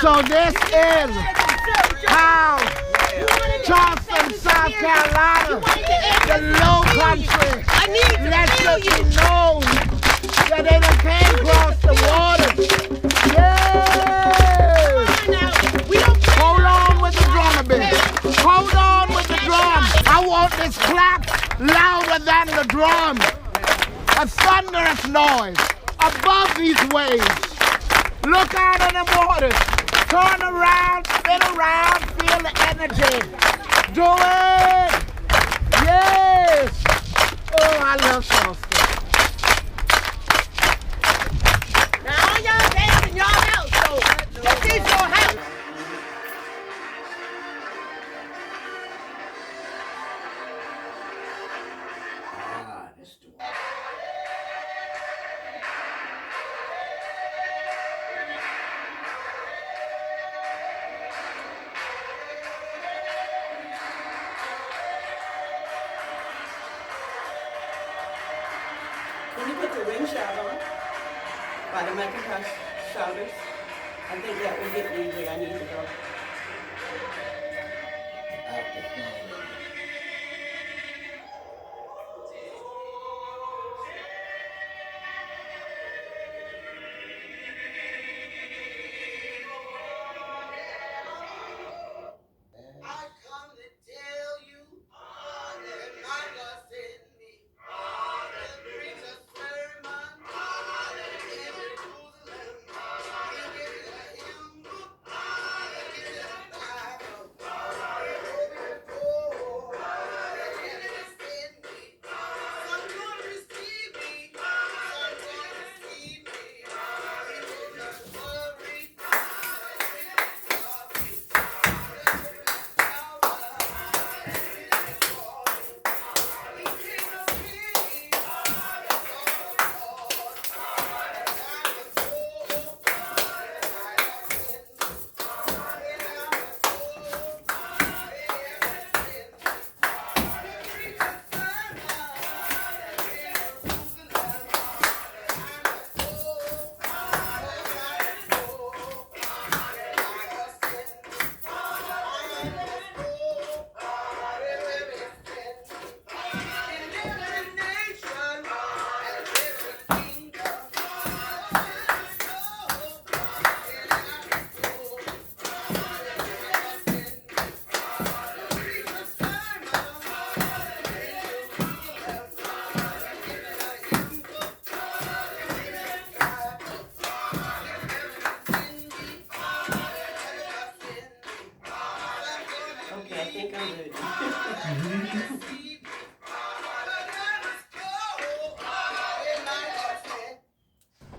So this is how Charleston, South Carolina, the low country, lets you know that they done came across the water. Yeah! Hold on with the drum a bit. Hold on with the drum. I want this clap louder than the drum. A thunderous noise above these waves. Look out in the waters. Turn around, spin around, feel the energy. Do it! Yes! Oh, I love Charleston. Now all y'all dance in y'all house, so this is your house. That's the one. Can you put the ring shot on by the Macintosh shoulders? I think that will get me where I need to go. After playing. Okay, I think I'm ready.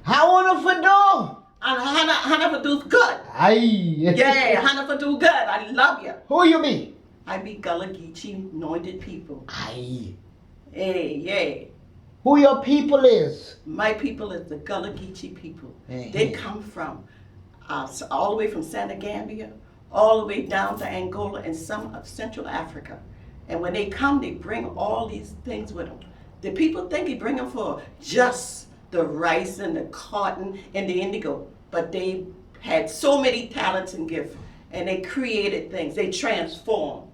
How wonderful do? Hannah do good. Aye. Yeah, Hannah do good. I love you. Who you be? I be Gullah Geechee anointed people. Aye. Hey, yeah. Who your people is? My people is the Gullah Geechee people. Mhm. They come from all the way from Senegambia, all the way down to Angola and some of Central Africa. And when they come, they bring all these things with them. The people think they bring them for just the rice and the cotton and the indigo, but they had so many talents and gifts, and they created things. They transformed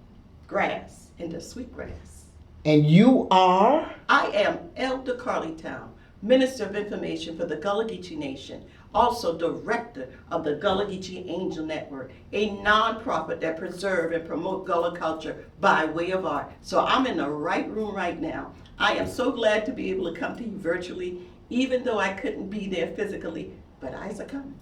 grass into sweet grass. And you are? I am Elder Carlie Towne, Minister of Information for the Gullah Geechee Nation, also Director of the Gullah Geechee Angel Network, a nonprofit that preserve and promote Gullah culture by way of art. So I'm in the right room right now. I am so glad to be able to come to you virtually, even though I couldn't be there physically, but I's are coming.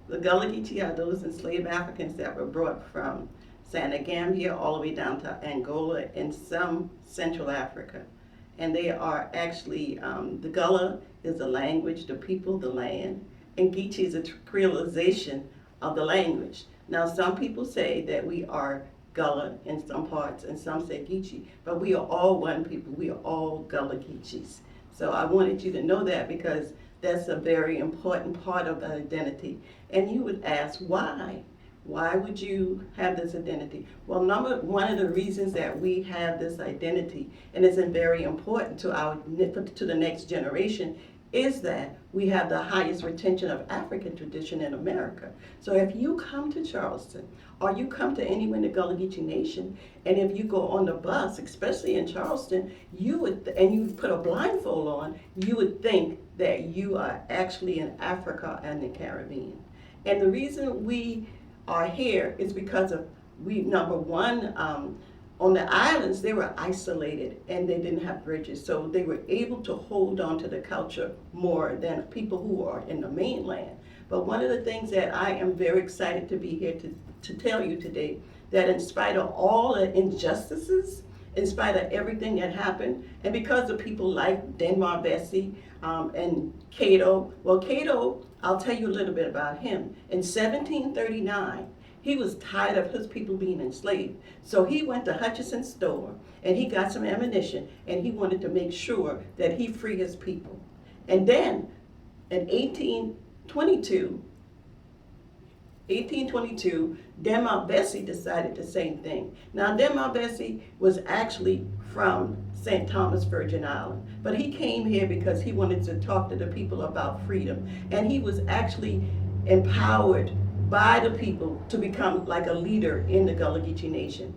The Gullah Geechee are those enslaved Africans that were brought from Senegambia all the way down to Angola and some Central Africa. And they are actually, the Gullah is the language, the people, the land, and Geechee is a creolization of the language. Now some people say that we are Gullah in some parts and some say Geechee, but we are all one people, we are all Gullah Geechees. So I wanted you to know that because that's a very important part of the identity. And you would ask, why? Why would you have this identity? Well, one of the reasons that we have this identity, and it's very important to the next generation, is that we have the highest retention of African tradition in America. So if you come to Charleston, or you come to anywhere in the Gullah Geechee Nation, and if you go on the bus, especially in Charleston, and you put a blindfold on, you would think that you are actually in Africa and the Caribbean. And the reason we are here is because of, number one, on the islands, they were isolated and they didn't have bridges, so they were able to hold on to the culture more than people who are in the mainland. But one of the things that I am very excited to be here to tell you today, that in spite of all the injustices, in spite of everything that happened, and because of people like Denmark Vesey and Cato, well, Cato, I'll tell you a little bit about him. In 1739, he was tired of his people being enslaved. So he went to Hutchison's store and he got some ammunition and he wanted to make sure that he freed his people. And then in 1822, Denmark Vesey decided the same thing. Now, Denmark Vesey was actually from St. Thomas, Virgin Island, but he came here because he wanted to talk to the people about freedom. And he was actually empowered by the people to become like a leader in the Gullah Geechee Nation.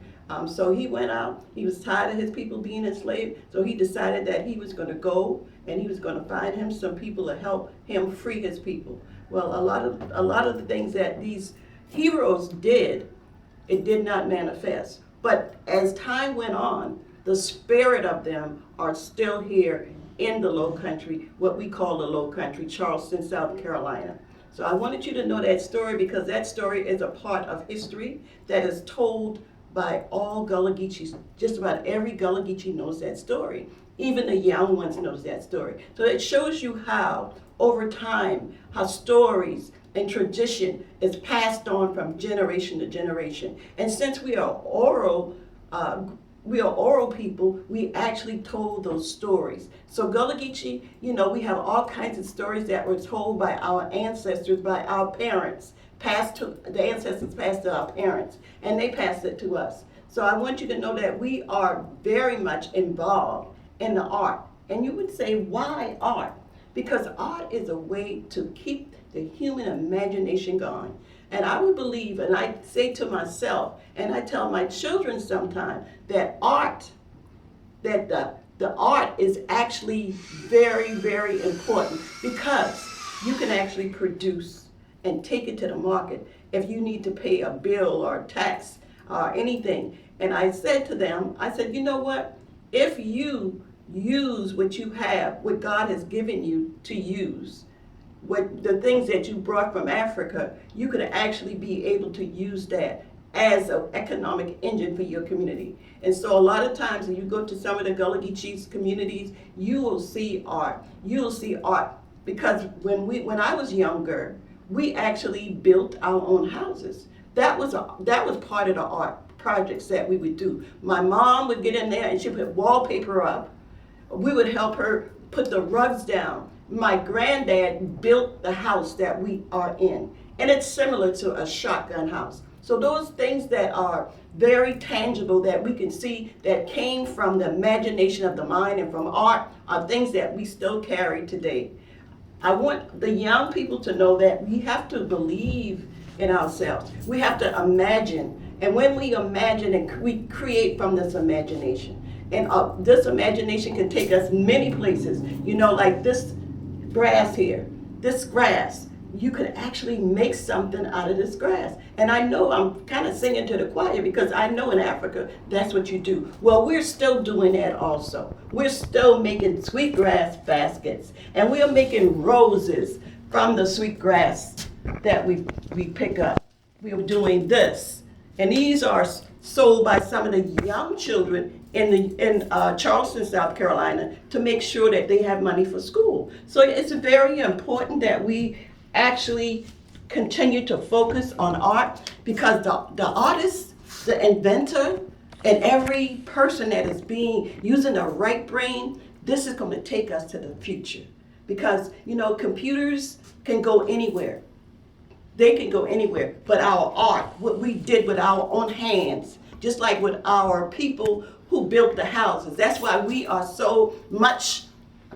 So he went out, he was tired of his people being enslaved, so he decided that he was going to go and he was going to find him some people to help him free his people. Well, a lot of the things that these heroes did, it did not manifest. But as time went on, the spirit of them are still here in the Low Country, what we call the Low Country, Charleston, South Carolina. So I wanted you to know that story because that story is a part of history that is told by all Gullah Geechees. Just about every Gullah Geechee knows that story. Even the young ones knows that story. So it shows you how, over time, how stories and tradition is passed on from generation to generation. And since we are oral people, we actually told those stories. So Gullah Geechee, we have all kinds of stories that were told by our ancestors, by our parents, the ancestors passed to our parents, and they passed it to us. So I want you to know that we are very much involved in the art. And you would say, why art? Because art is a way to keep the human imagination going. And I would believe, and I say to myself, and I tell my children sometimes, that the art is actually very, very important because you can actually produce and take it to the market if you need to pay a bill or a tax or anything. And I said to them, I said, you know what? If you use what you have, what God has given you to use, what the things that you brought from Africa, you could actually be able to use that as an economic engine for your community. And so a lot of times when you go to some of the Gullah Geechee communities, you will see art. You'll see art because when I was younger, we actually built our own houses. That was part of the art projects that we would do. My mom would get in there and she would put wallpaper up. We would help her put the rugs down. My granddad built the house that we are in. And it's similar to a shotgun house. So those things that are very tangible that we can see that came from the imagination of the mind and from art are things that we still carry today. I want the young people to know that we have to believe in ourselves. We have to imagine. And when we imagine and we create from this imagination, and this imagination can take us many places, like this grass here, this grass, you could actually make something out of this grass. And I know I'm kind of singing to the choir because I know in Africa, that's what you do. Well, we're still doing that also. We're still making sweetgrass baskets and we're making roses from the sweetgrass that we pick up. We're doing this. And these are sold by some of the young children in Charleston, South Carolina, to make sure that they have money for school. So it's very important that we actually continue to focus on art because the artist, the inventor, and every person that is using the right brain, this is going to take us to the future. Because, computers can go anywhere. They can go anywhere, but our art, what we did with our own hands, just like with our people who built the houses. That's why we are so much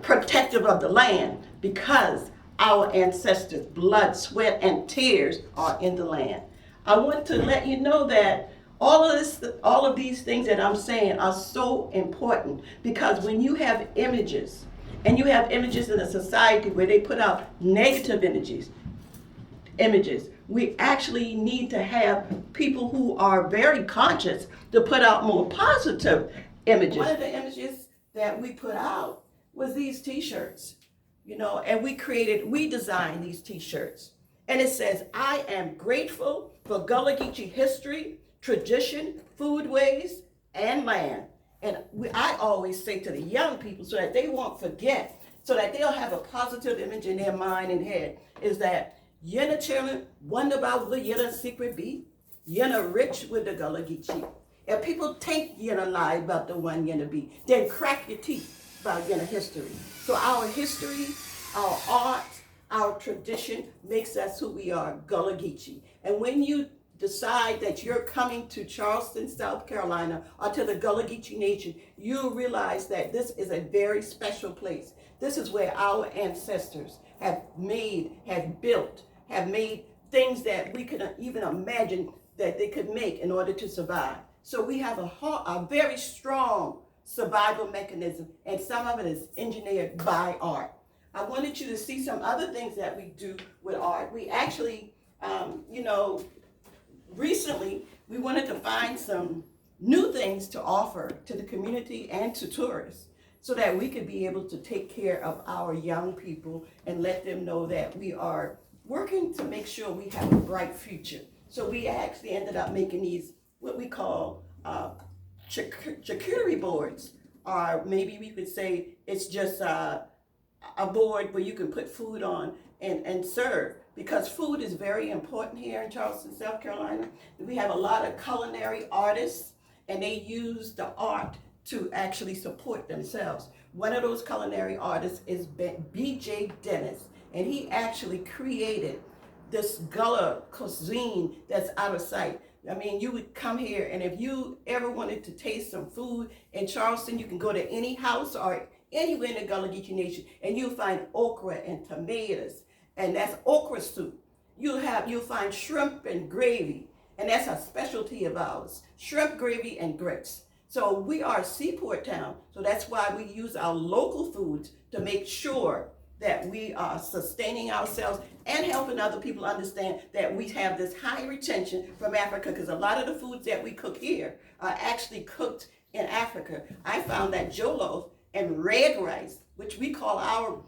protective of the land. because our ancestors' blood, sweat, and tears are in the land. I want to let you know that all of these things that I'm saying are so important, because when you have images, and you have images in a society where they put out negative images, we actually need to have people who are very conscious to put out more positive images. One of the images that we put out was these t-shirts, and we designed these t-shirts. And it says, "I am grateful for Gullah Geechee history, tradition, foodways, and land." And I always say to the young people, so that they won't forget, so that they'll have a positive image in their mind and head, is that Yena children wonder about the Yena secret be, Yena rich with the Gullah Geechee. If people think Yena lie about the one Yena be, then crack your teeth about Yena history. So our history, our art, our tradition makes us who we are, Gullah Geechee. And when you decide that you're coming to Charleston, South Carolina, or to the Gullah Geechee Nation, you'll realize that this is a very special place. This is where our ancestors have built, have made things that we could even imagine that they could make in order to survive. So we have a very strong survival mechanism, and some of it is engineered by art. I wanted you to see some other things that we do with art. We actually, recently, we wanted to find some new things to offer to the community and to tourists, so that we could be able to take care of our young people and let them know that we are working to make sure we have a bright future. So we actually ended up making these, what we call charcuterie boards, or maybe we could say it's just a board where you can put food on and serve, because food is very important here in Charleston, South Carolina. We have a lot of culinary artists, and they use the art to actually support themselves. One of those culinary artists is B.J. Dennis, and he actually created this Gullah cuisine that's out of sight. I mean, you would come here, and if you ever wanted to taste some food in Charleston, you can go to any house or anywhere in the Gullah Geechee Nation, and you'll find okra and tomatoes, and that's okra soup. You'll find shrimp and gravy, and that's a specialty of ours, shrimp gravy and grits. So we are a seaport town, so that's why we use our local foods to make sure that we are sustaining ourselves and helping other people understand that we have this high retention from Africa, because a lot of the foods that we cook here are actually cooked in Africa. I found that jollof and red rice, which we call our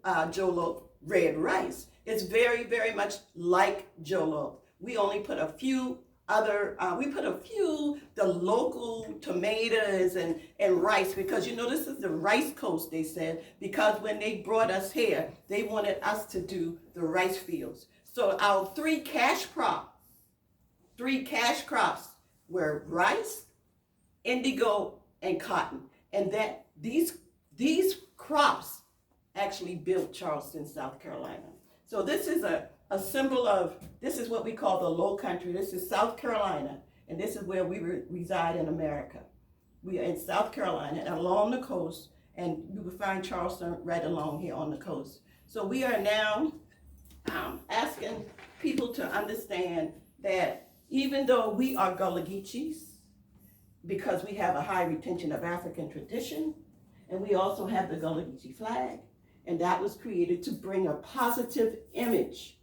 jollof red rice, is very, very much like jollof. We only put a few the local tomatoes and rice, because this is the rice coast, they said, because when they brought us here, they wanted us to do the rice fields. So our three cash crops were rice, indigo, and cotton. And that these crops actually built Charleston, South Carolina. So this is a symbol of, this is what we call the low country. This is South Carolina, and this is where we reside in America. We are in South Carolina and along the coast, and you will find Charleston right along here on the coast. So we are now asking people to understand that even though we are Gullah Geechees, because we have a high retention of African tradition, and we also have the Gullah Geechee flag, and that was created to bring a positive image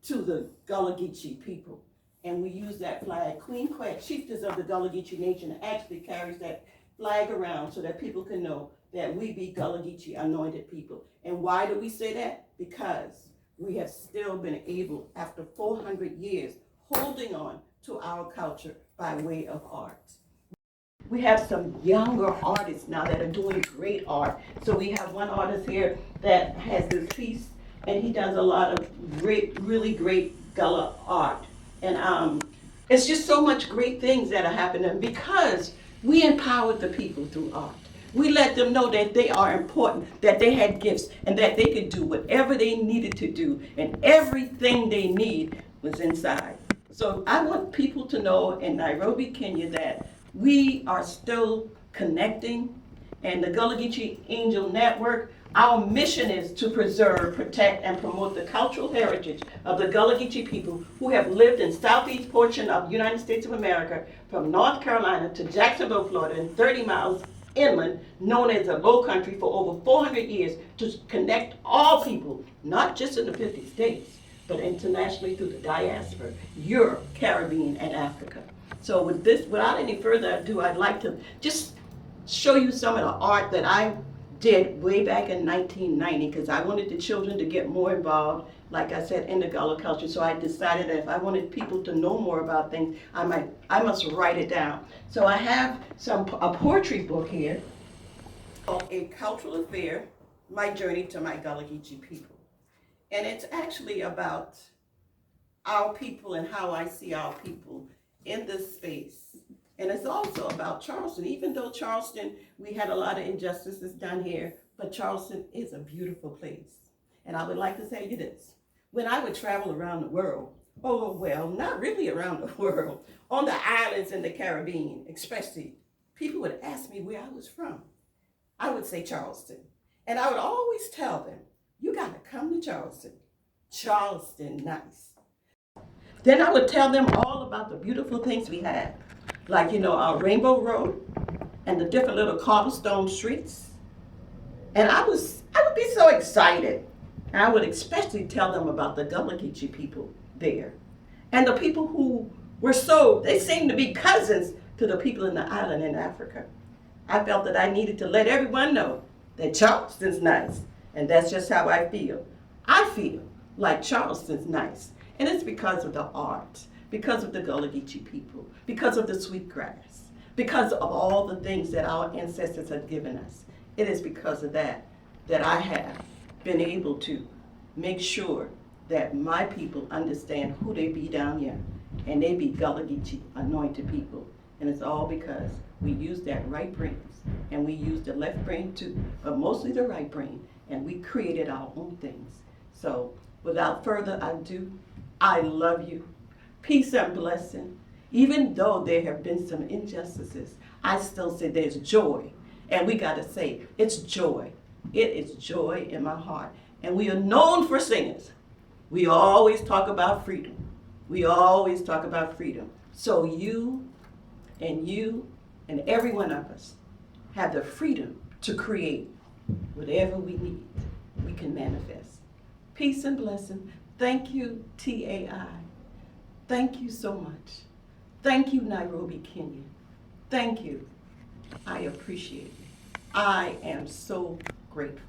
to the Gullah Geechee people. And we use that flag. Queen Quet, chiefess of the Gullah Geechee Nation, actually carries that flag around so that people can know that we be Gullah Geechee anointed people. And why do we say that? Because we have still been able, after 400 years, holding on to our culture by way of art. We have some younger artists now that are doing great art. So we have one artist here that has this piece, and he does a lot of really great Gullah art. And it's just so much great things that are happening because we empowered the people through art. We let them know that they are important, that they had gifts, and that they could do whatever they needed to do, and everything they need was inside. So I want people to know in Nairobi, Kenya, that we are still connecting, and the Gullah Geechee Angel Network, Our mission is to preserve, protect, and promote the cultural heritage of the Gullah Geechee people who have lived in southeast portion of the United States of America from North Carolina to Jacksonville, Florida, and 30 miles inland, known as the Low Country, for over 400 years, to connect all people, not just in the 50 states, but internationally through the diaspora, Europe, Caribbean, and Africa. So with this, without any further ado, I'd like to just show you some of the art that I did way back in 1990, because I wanted the children to get more involved, like I said, in the Gullah culture. So I decided that if I wanted people to know more about things, I must write it down. So I have a poetry book here, A Cultural Affair, My Journey to My Gullah Geechee People. And it's actually about our people and how I see our people in this space. And it's also about Charleston. Even though Charleston, we had a lot of injustices done here, but Charleston is a beautiful place. And I would like to say you this. When I would travel around the world, oh, well, not really around the world, on the islands in the Caribbean, especially, people would ask me where I was from. I would say Charleston. And I would always tell them, you got to come to Charleston. Charleston, nice. Then I would tell them all about the beautiful things we had. Like, our Rainbow Road and the different little cobblestone streets. And I would be so excited. I would especially tell them about the Gullah Geechee people there. And the people who were they seemed to be cousins to the people in the island in Africa. I felt that I needed to let everyone know that Charleston's nice. And that's just how I feel. I feel like Charleston's nice. And it's because of the art, because of the Gullah Geechee people, because of the sweetgrass, because of all the things that our ancestors have given us. It is because of that I have been able to make sure that my people understand who they be down here, and they be Gullah Geechee anointed people. And it's all because we use that right brain, and we use the left brain too, but mostly the right brain, and we created our own things. So without further ado, I love you. Peace and blessing. Even though there have been some injustices, I still say there's joy. And we got to say, it's joy. It is joy in my heart. And we are known for singers. We always talk about freedom. We always talk about freedom. So you and every one of us have the freedom to create whatever we need. We can manifest. Peace and blessing. Thank you, TAI. Thank you so much. Thank you, Nairobi, Kenya. Thank you. I appreciate it. I am so grateful.